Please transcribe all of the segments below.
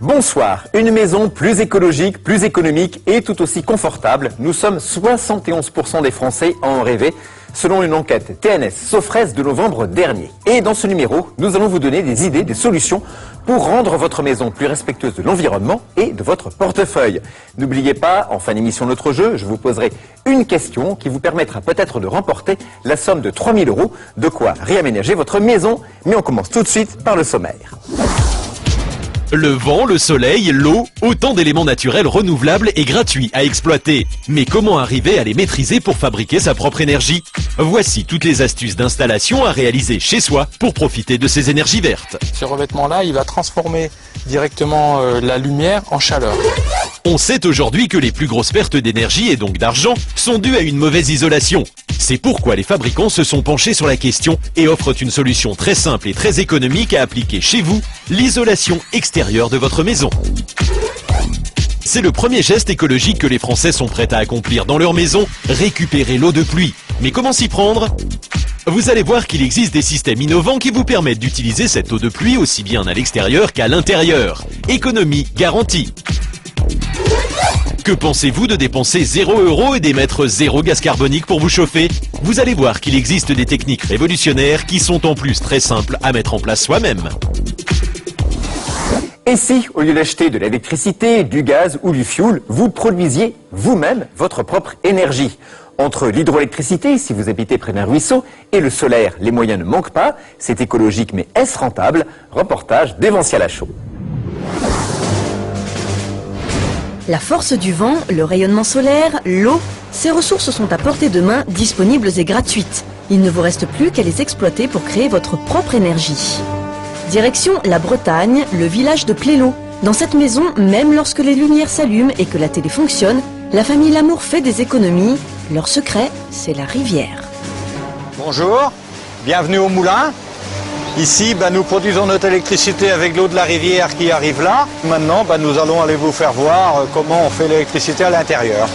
Bonsoir, une maison plus écologique, plus économique et tout aussi confortable. Nous sommes 71% des Français à en rêver, selon une enquête TNS Sofres de novembre dernier. Et dans ce numéro, nous allons vous donner des idées, des solutions pour rendre votre maison plus respectueuse de l'environnement et de votre portefeuille. N'oubliez pas, en fin d'émission Notre Jeu, je vous poserai une question qui vous permettra peut-être de remporter la somme de 3 000 €, de quoi réaménager votre maison. Mais on commence tout de suite par le sommaire. Le vent, le soleil, l'eau, autant d'éléments naturels renouvelables et gratuits à exploiter. Mais comment arriver à les maîtriser pour fabriquer sa propre énergie? Voici toutes les astuces d'installation à réaliser chez soi pour profiter de ces énergies vertes. Ce revêtement-là, il va transformer directement la lumière en chaleur. On sait aujourd'hui que les plus grosses pertes d'énergie et donc d'argent sont dues à une mauvaise isolation. C'est pourquoi les fabricants se sont penchés sur la question et offrent une solution très simple et très économique à appliquer chez vous, l'isolation extérieure de votre maison. C'est le premier geste écologique que les Français sont prêts à accomplir dans leur maison, récupérer l'eau de pluie. Mais comment s'y prendre? Vous allez voir qu'il existe des systèmes innovants qui vous permettent d'utiliser cette eau de pluie aussi bien à l'extérieur qu'à l'intérieur. Économie garantie. Que pensez-vous de dépenser 0 € et d'émettre 0 gaz carbonique pour vous chauffer? Vous allez voir qu'il existe des techniques révolutionnaires qui sont en plus très simples à mettre en place soi-même. Et si, au lieu d'acheter de l'électricité, du gaz ou du fioul, vous produisiez vous-même votre propre énergie? Entre l'hydroélectricité, si vous habitez près d'un ruisseau, et le solaire, les moyens ne manquent pas. C'est écologique, mais est-ce rentable? Reportage d'Evancia Lachaud. La force du vent, le rayonnement solaire, l'eau, ces ressources sont à portée de main, disponibles et gratuites. Il ne vous reste plus qu'à les exploiter pour créer votre propre énergie. Direction la Bretagne, le village de Plélo. Dans cette maison, même lorsque les lumières s'allument et que la télé fonctionne, la famille Lamour fait des économies. Leur secret, c'est la rivière. Bonjour, bienvenue au moulin. Ici, nous produisons notre électricité avec l'eau de la rivière qui arrive là. Maintenant, nous allons aller vous faire voir comment on fait l'électricité à l'intérieur.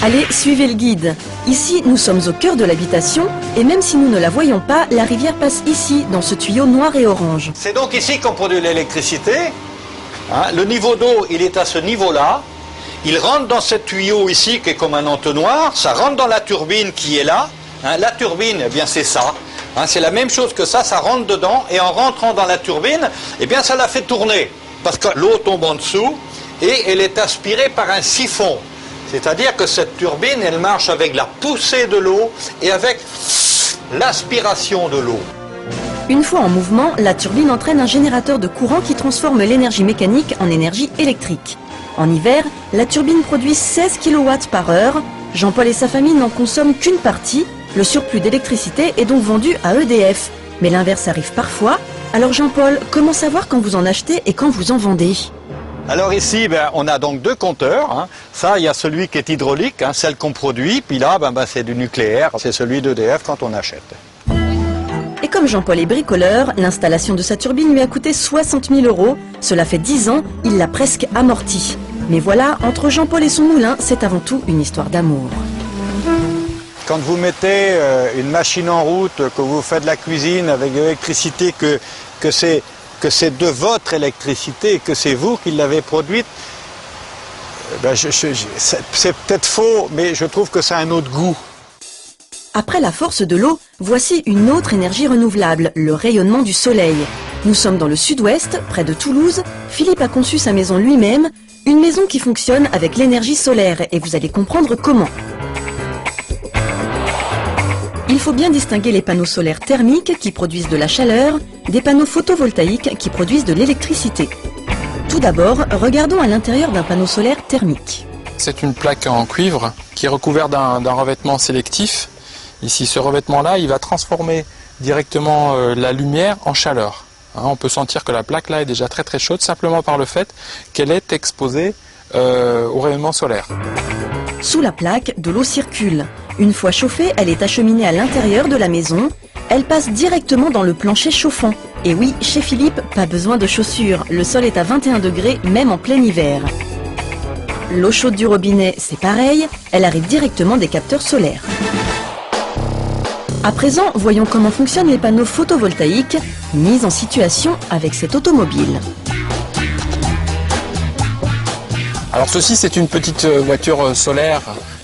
Allez, suivez le guide. Ici, nous sommes au cœur de l'habitation et même si nous ne la voyons pas, la rivière passe ici, dans ce tuyau noir et orange. C'est donc ici qu'on produit l'électricité. Le niveau d'eau, il est à ce niveau-là. Il rentre dans ce tuyau ici qui est comme un entonnoir. Ça rentre dans la turbine qui est là. La turbine, eh bien c'est ça. C'est la même chose que ça rentre dedans et en rentrant dans la turbine, eh bien ça la fait tourner. Parce que l'eau tombe en dessous et elle est aspirée par un siphon. C'est-à-dire que cette turbine, elle marche avec la poussée de l'eau et avec l'aspiration de l'eau. Une fois en mouvement, la turbine entraîne un générateur de courant qui transforme l'énergie mécanique en énergie électrique. En hiver, la turbine produit 16 kW par heure. Jean-Paul et sa famille n'en consomment qu'une partie. Le surplus d'électricité est donc vendu à EDF. Mais l'inverse arrive parfois. Alors Jean-Paul, comment savoir quand vous en achetez et quand vous en vendez? Alors ici, on a donc deux compteurs. Ça, il y a celui qui est hydraulique, celle qu'on produit. Puis là, c'est du nucléaire. C'est celui d'EDF quand on achète. Et comme Jean-Paul est bricoleur, l'installation de sa turbine lui a coûté 60 000 €. Cela fait 10 ans, il l'a presque amorti. Mais voilà, entre Jean-Paul et son moulin, c'est avant tout une histoire d'amour. Quand vous mettez une machine en route, que vous faites de la cuisine avec de l'électricité, que c'est de votre électricité, que c'est vous qui l'avez produite, c'est peut-être faux, mais je trouve que ça a un autre goût. Après la force de l'eau, voici une autre énergie renouvelable, le rayonnement du soleil. Nous sommes dans le sud-ouest, près de Toulouse. Philippe a conçu sa maison lui-même, une maison qui fonctionne avec l'énergie solaire, et vous allez comprendre comment. Il faut bien distinguer les panneaux solaires thermiques qui produisent de la chaleur des panneaux photovoltaïques qui produisent de l'électricité. Tout d'abord, regardons à l'intérieur d'un panneau solaire thermique. C'est une plaque en cuivre qui est recouverte d'un revêtement sélectif. Ici, ce revêtement-là, il va transformer directement la lumière en chaleur. On peut sentir que la plaque là est déjà très très chaude simplement par le fait qu'elle est exposée au rayonnement solaire. Sous la plaque, de l'eau circule. Une fois chauffée, elle est acheminée à l'intérieur de la maison. Elle passe directement dans le plancher chauffant. Et oui, chez Philippe, pas besoin de chaussures. Le sol est à 21 degrés, même en plein hiver. L'eau chaude du robinet, c'est pareil. Elle arrive directement des capteurs solaires. À présent, voyons comment fonctionnent les panneaux photovoltaïques mis en situation avec cette automobile. Alors ceci, c'est une petite voiture solaire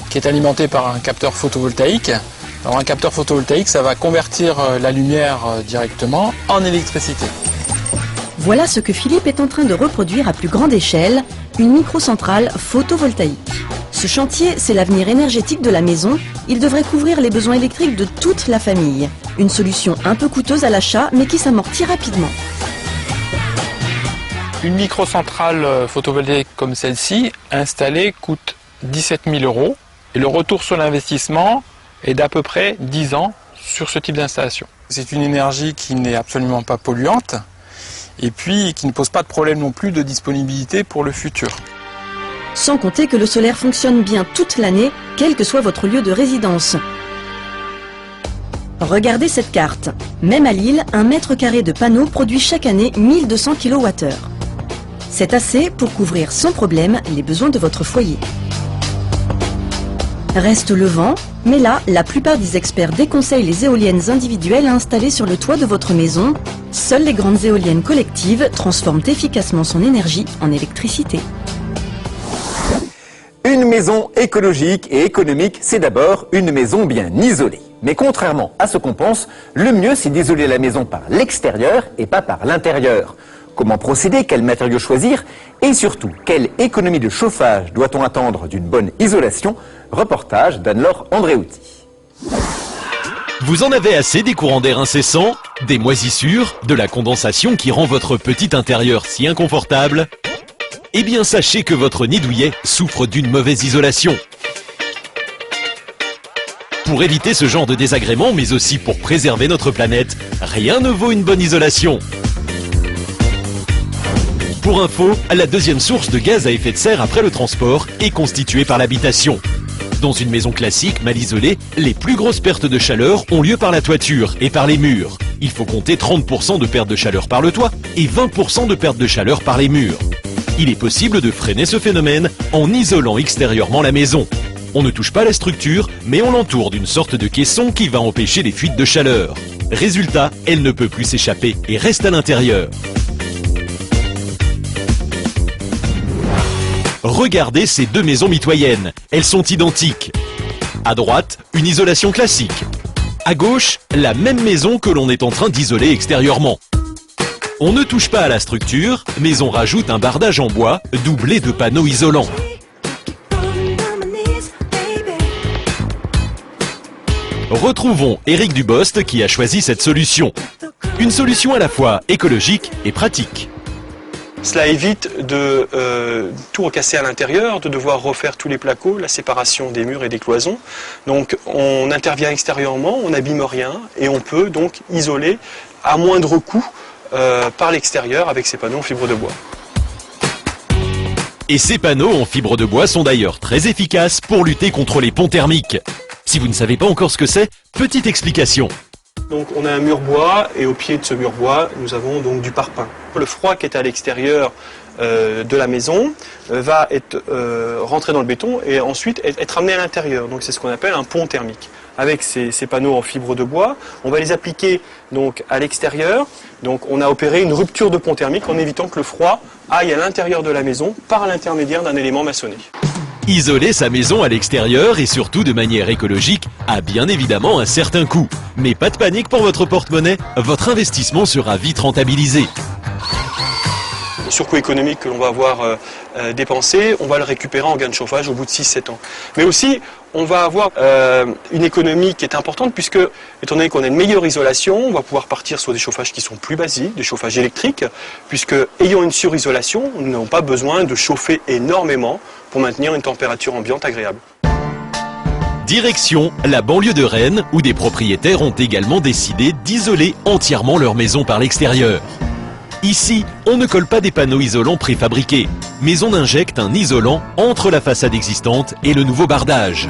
qui est alimentée par un capteur photovoltaïque. Alors un capteur photovoltaïque, ça va convertir la lumière directement en électricité. Voilà ce que Philippe est en train de reproduire à plus grande échelle, une microcentrale photovoltaïque. Ce chantier, c'est l'avenir énergétique de la maison. Il devrait couvrir les besoins électriques de toute la famille. Une solution un peu coûteuse à l'achat, mais qui s'amortit rapidement. Une microcentrale photovoltaïque comme celle-ci, installée, coûte 17 000 €. Et le retour sur l'investissement est d'à peu près 10 ans sur ce type d'installation. C'est une énergie qui n'est absolument pas polluante et puis qui ne pose pas de problème non plus de disponibilité pour le futur. Sans compter que le solaire fonctionne bien toute l'année, quel que soit votre lieu de résidence. Regardez cette carte. Même à Lille, 1 mètre carré de panneaux produit chaque année 1200 kWh. C'est assez pour couvrir sans problème les besoins de votre foyer. Reste le vent, mais là, la plupart des experts déconseillent les éoliennes individuelles installées sur le toit de votre maison. Seules les grandes éoliennes collectives transforment efficacement son énergie en électricité. Une maison écologique et économique, c'est d'abord une maison bien isolée. Mais contrairement à ce qu'on pense, le mieux c'est d'isoler la maison par l'extérieur et pas par l'intérieur. Comment procéder, quels matériaux choisir et surtout, quelle économie de chauffage doit-on attendre d'une bonne isolation? Reportage d'Anne-Laure Andréouti. Vous en avez assez des courants d'air incessants, des moisissures, de la condensation qui rend votre petit intérieur si inconfortable? Eh bien sachez que votre nid douillet souffre d'une mauvaise isolation. Pour éviter ce genre de désagréments, mais aussi pour préserver notre planète, rien ne vaut une bonne isolation. Pour info, la deuxième source de gaz à effet de serre après le transport est constituée par l'habitation. Dans une maison classique mal isolée, les plus grosses pertes de chaleur ont lieu par la toiture et par les murs. Il faut compter 30% de perte de chaleur par le toit et 20% de perte de chaleur par les murs. Il est possible de freiner ce phénomène en isolant extérieurement la maison. On ne touche pas la structure, mais on l'entoure d'une sorte de caisson qui va empêcher les fuites de chaleur. Résultat, elle ne peut plus s'échapper et reste à l'intérieur. Regardez ces deux maisons mitoyennes, elles sont identiques. À droite, une isolation classique. À gauche, la même maison que l'on est en train d'isoler extérieurement. On ne touche pas à la structure, mais on rajoute un bardage en bois doublé de panneaux isolants. Retrouvons Éric Dubost qui a choisi cette solution. Une solution à la fois écologique et pratique. Cela évite de tout recasser à l'intérieur, de devoir refaire tous les placots, la séparation des murs et des cloisons. Donc on intervient extérieurement, on n'abîme rien et on peut donc isoler à moindre coût par l'extérieur avec ces panneaux en fibre de bois. Et ces panneaux en fibre de bois sont d'ailleurs très efficaces pour lutter contre les ponts thermiques. Si vous ne savez pas encore ce que c'est, petite explication. Donc on a un mur bois et au pied de ce mur bois, nous avons donc du parpaing. Le froid qui est à l'extérieur de la maison va être rentré dans le béton et ensuite être amené à l'intérieur. Donc c'est ce qu'on appelle un pont thermique. Avec ces panneaux en fibre de bois, on va les appliquer donc à l'extérieur. Donc on a opéré une rupture de pont thermique en évitant que le froid aille à l'intérieur de la maison par l'intermédiaire d'un élément maçonné. Isoler sa maison à l'extérieur et surtout de manière écologique a bien évidemment un certain coût. Mais pas de panique pour votre porte-monnaie, votre investissement sera vite rentabilisé. Le surcoût économique que l'on va avoir dépensé, on va le récupérer en gain de chauffage au bout de 6-7 ans. Mais aussi, on va avoir une économie qui est importante puisque, étant donné qu'on a une meilleure isolation, on va pouvoir partir sur des chauffages qui sont plus basiques, des chauffages électriques, puisque ayant une surisolation, nous n'avons pas besoin de chauffer énormément pour maintenir une température ambiante agréable. Direction la banlieue de Rennes, où des propriétaires ont également décidé d'isoler entièrement leur maison par l'extérieur. Ici, on ne colle pas des panneaux isolants préfabriqués, mais on injecte un isolant entre la façade existante et le nouveau bardage.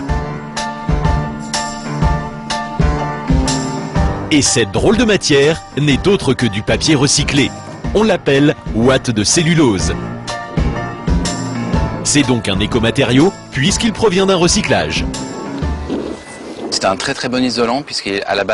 Et cette drôle de matière n'est autre que du papier recyclé. On l'appelle ouate de cellulose. C'est donc un écomatériau puisqu'il provient d'un recyclage. C'est un très bon isolant puisqu'à la base